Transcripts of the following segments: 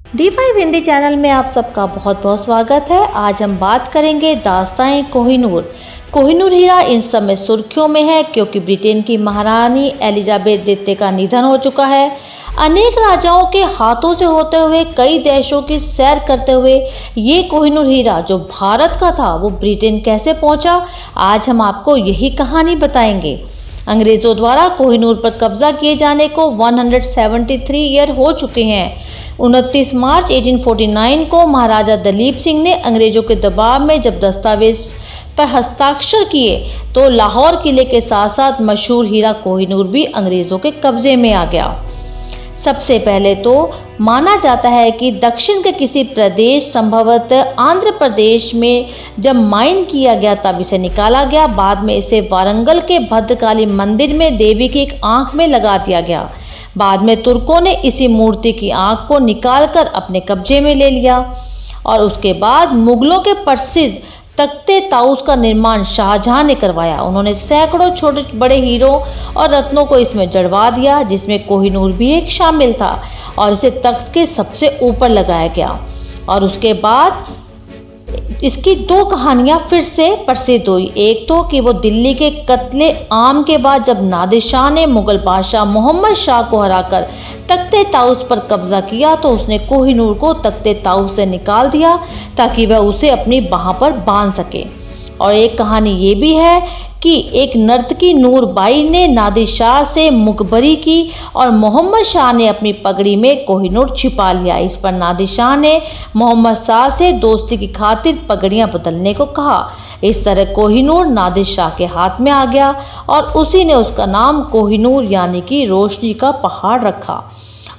D5 Hindi channel में आप सबका बहुत बहुत स्वागत है। आज हम बात करेंगे दास्तान कोहिनूर। कोहिनूर हीरा इस समय सुर्खियों में है क्योंकि ब्रिटेन की महारानी एलिजाबेथ द्वितीय का निधन हो चुका है। अनेक राजाओं के हाथों से होते हुए कई देशों की सैर करते हुए ये कोहिनूर हीरा जो भारत का था वो ब्रिटेन कैसे पहुंचा, आज हम आपको यही कहानी बताएंगे। अंग्रेज़ों द्वारा कोहिनूर पर कब्जा किए जाने को 173 ईयर हो चुके हैं। 29 मार्च 1849 को महाराजा दलीप सिंह ने अंग्रेज़ों के दबाव में जब दस्तावेज पर हस्ताक्षर किए तो लाहौर किले के साथ साथ मशहूर हीरा कोहिनूर भी अंग्रेज़ों के कब्जे में आ गया। सबसे पहले तो माना जाता है कि दक्षिण के किसी प्रदेश, संभवतः आंध्र प्रदेश में जब माइन किया गया तब इसे निकाला गया। बाद में इसे वारंगल के भद्रकाली मंदिर में देवी की एक आंख में लगा दिया गया। बाद में तुर्कों ने इसी मूर्ति की आंख को निकालकर अपने कब्जे में ले लिया और उसके बाद मुगलों के प्रसिद्ध तख्ते ताउस का निर्माण शाहजहां ने करवाया। उन्होंने सैकड़ों छोटे बड़े हीरों और रत्नों को इसमें जड़वा दिया, जिसमें कोहिनूर भी एक शामिल था, और इसे तख्त के सबसे ऊपर लगाया गया। और उसके बाद इसकी दो कहानियां फिर से प्रसिद्ध हुई। एक तो कि वो दिल्ली के कत्ले आम के बाद जब नादिर शाह ने मुगल बादशाह मोहम्मद शाह को हराकर तख्ते ताउस पर कब्जा किया तो उसने कोहिनूर को तख्ते ताउस से निकाल दिया ताकि वह उसे अपनी बाह पर बांध सके। और एक कहानी ये भी है कि एक नर्तकी नूर बाई ने नादिर शाह से मुखबरी की और मोहम्मद शाह ने अपनी पगड़ी में कोहिनूर छिपा लिया। इस पर नादिर शाह ने मोहम्मद शाह से दोस्ती की खातिर पगड़ियां बदलने को कहा। इस तरह कोहिनूर नादिर शाह के हाथ में आ गया और उसी ने उसका नाम कोहिनूर यानी कि रोशनी का पहाड़ रखा।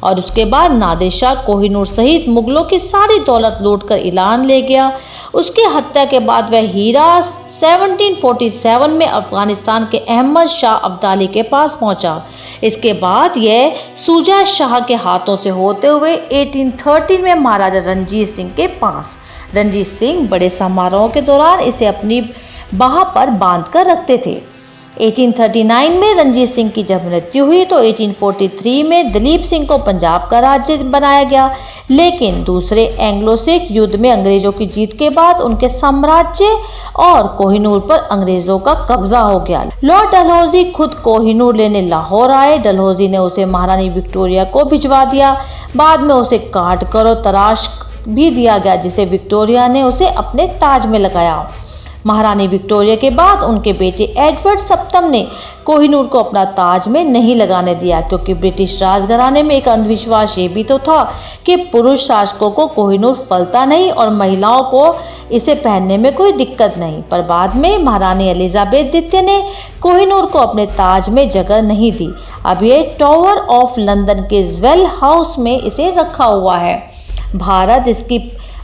और उसके बाद नादिर शाह कोहिनूर सहित मुगलों की सारी दौलत लूटकर ईरान ले गया। उसकी हत्या के बाद वह हीरा 1747 में अफगानिस्तान के अहमद शाह अब्दाली के पास पहुंचा। इसके बाद यह शुजा शाह के हाथों से होते हुए 1813 में महाराजा रणजीत सिंह के पास। रणजीत सिंह बड़े समारोह के दौरान इसे अपनी बाह पर बांध कर रखते थे। 1839 में रणजीत सिंह की जब मृत्यु हुई तो 1843 में दलीप सिंह को पंजाब का राज्य बनाया गया, लेकिन दूसरे एंग्लो सिख युद्ध में अंग्रेजों की जीत के बाद उनके साम्राज्य और कोहिनूर पर अंग्रेजों का कब्जा हो गया। लॉर्ड डलहौजी खुद कोहिनूर लेने लाहौर आए। डलहौजी ने उसे महारानी विक्टोरिया को भिजवा दिया। बाद में उसे काट कर और तराश भी दिया गया, जिसे विक्टोरिया ने उसे अपने ताज में लगाया। महारानी विक्टोरिया के बाद उनके बेटे एडवर्ड सप्तम ने कोहिनूर को अपना ताज में नहीं लगाने दिया, क्योंकि ब्रिटिश राजघराने में एक अंधविश्वास ये भी तो था कि पुरुष शासकों को कोहिनूर फलता नहीं और महिलाओं को इसे पहनने में कोई दिक्कत नहीं। पर बाद में महारानी एलिजाबेथ द्वितीय ने कोहिनूर को अपने ताज में जगह नहीं दी। अब ये टावर ऑफ लंदन के ज्वेल हाउस में इसे रखा हुआ है। भारत इसकी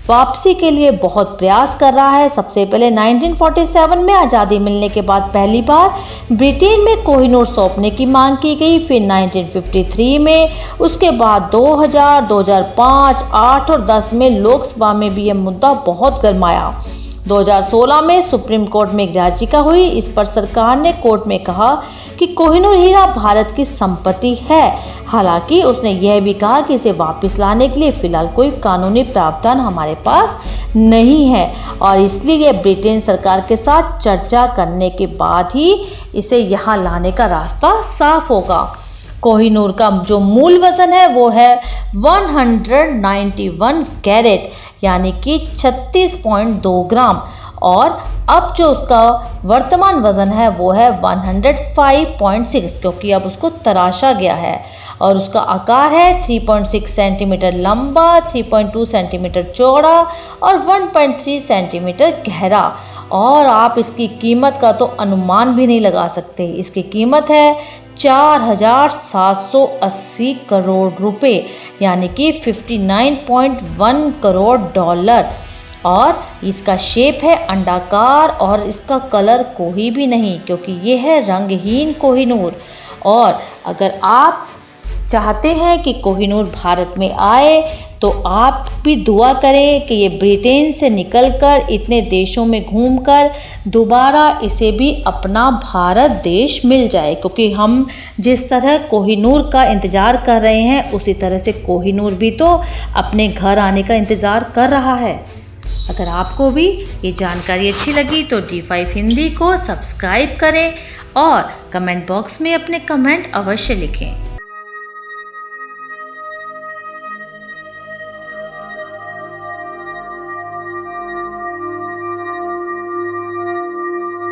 वापसी के लिए बहुत प्रयास कर रहा है। सबसे पहले 1947 में आज़ादी मिलने के बाद पहली बार ब्रिटेन में कोहिनूर सौंपने की मांग की गई, फिर 1953 में, उसके बाद 2000, 2005, 8 और 10 में लोकसभा में भी यह मुद्दा बहुत गरमाया। 2016 में सुप्रीम कोर्ट में एक याचिका हुई। इस पर सरकार ने कोर्ट में कहा कि कोहिनूर हीरा भारत की संपत्ति है। हालांकि उसने यह भी कहा कि इसे वापस लाने के लिए फिलहाल कोई कानूनी प्रावधान हमारे पास नहीं है और इसलिए ब्रिटेन सरकार के साथ चर्चा करने के बाद ही इसे यहाँ लाने का रास्ता साफ होगा। कोहिनूर का जो मूल वज़न है वो है 191 कैरेट यानी कि 36.2 ग्राम, और अब जो उसका वर्तमान वज़न है वो है 105.6, क्योंकि अब उसको तराशा गया है। और उसका आकार है 3.6 सेंटीमीटर लंबा, 3.2 सेंटीमीटर चौड़ा और 1.3 सेंटीमीटर गहरा। और आप इसकी कीमत का तो अनुमान भी नहीं लगा सकते। इसकी कीमत है 4,780 करोड़ रुपए यानी कि 59.1 करोड़ डॉलर। और इसका शेप है अंडाकार और इसका कलर कोई भी नहीं, क्योंकि ये है रंगहीन कोहिनूर। और अगर आप चाहते हैं कि कोहिनूर भारत में आए तो आप भी दुआ करें कि ये ब्रिटेन से निकलकर इतने देशों में घूमकर दोबारा इसे भी अपना भारत देश मिल जाए, क्योंकि हम जिस तरह कोहिनूर का इंतज़ार कर रहे हैं उसी तरह से कोहिनूर भी तो अपने घर आने का इंतज़ार कर रहा है। अगर आपको भी ये जानकारी अच्छी लगी तो D5 हिंदी को सब्सक्राइब करें और कमेंट बॉक्स में अपने कमेंट अवश्य लिखें।